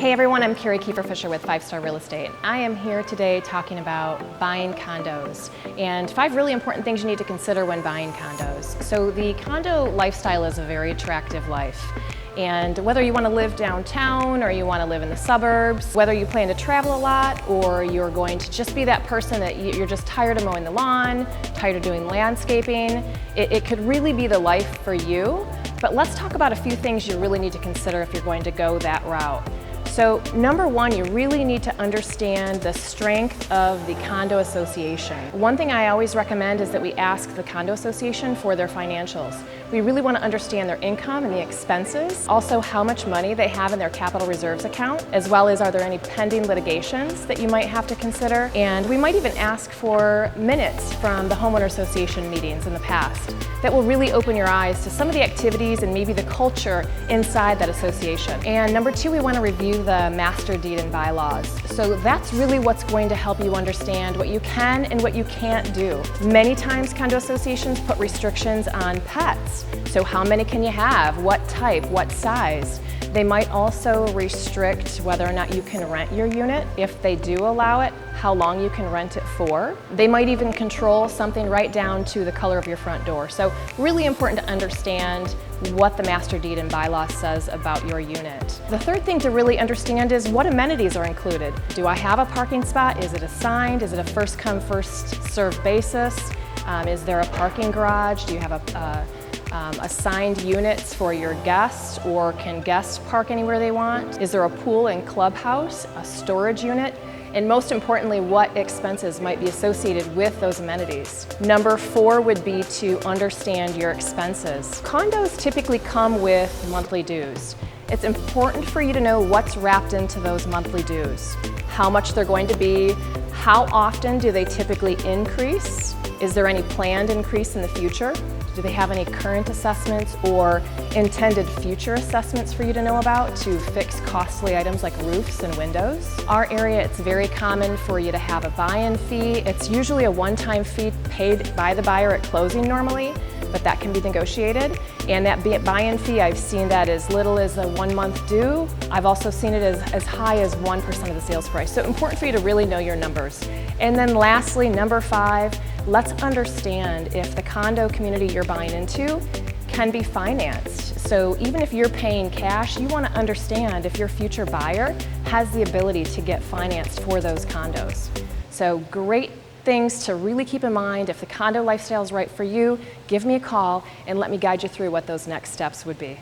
Hey everyone, I'm Fischer with 5 Star Real Estate. I am here today talking about buying condos and 5 really important things you need to consider when buying condos. So the condo lifestyle is a very attractive life. And whether you want to live downtown or you want to live in the suburbs, whether you plan to travel a lot or you're going to just be that person that you're just tired of mowing the lawn, tired of doing landscaping, it could really be the life for you. But let's talk about a few things you really need to consider if you're going to go that route. So number one, you really need to understand the strength of the condo association. One thing I always recommend is that we ask the condo association for their financials. We really want to understand their income and the expenses, also how much money they have in their capital reserves account, as well as are there any pending litigations that you might have to consider. And we might even ask for minutes from the homeowner association meetings in the past. That will really open your eyes to some of the activities and maybe the culture inside that association. And number two, we want to review the master deed and bylaws. So that's really what's going to help you understand what you can and what you can't do. Many times condo associations put restrictions on pets. So how many can you have? What type? What size? They might also restrict whether or not you can rent your unit. If they do allow it, how long you can rent it for. They might even control something right down to the color of your front door. So really important to understand what the master deed and bylaw says about your unit. The third thing to really understand is what amenities are included. Do I have a parking spot? Is it assigned? Is it a first come, first served basis? Is there a parking garage? Do you have assigned units for your guests, or can guests park anywhere they want? Is there a pool and clubhouse, a storage unit? And most importantly, what expenses might be associated with those amenities. Number 4 would be to understand your expenses. Condos typically come with monthly dues. It's important for you to know what's wrapped into those monthly dues, how much they're going to be, how often do they typically increase, is there any planned increase in the future? Do they have any current assessments or intended future assessments for you to know about to fix costly items like roofs and windows? Our area, it's very common for you to have a buy-in fee. It's usually a one-time fee paid by the buyer at closing normally, but that can be negotiated. And that buy-in fee, I've seen that as little as a 1-month due. I've also seen it as high as 1% of the sales price. So important for you to really know your numbers. And then lastly, number 5, let's understand if the condo community you're buying into can be financed. So even if you're paying cash, you want to understand if your future buyer has the ability to get financed for those condos. So great things to really keep in mind. If the condo lifestyle is right for you, give me a call and let me guide you through what those next steps would be.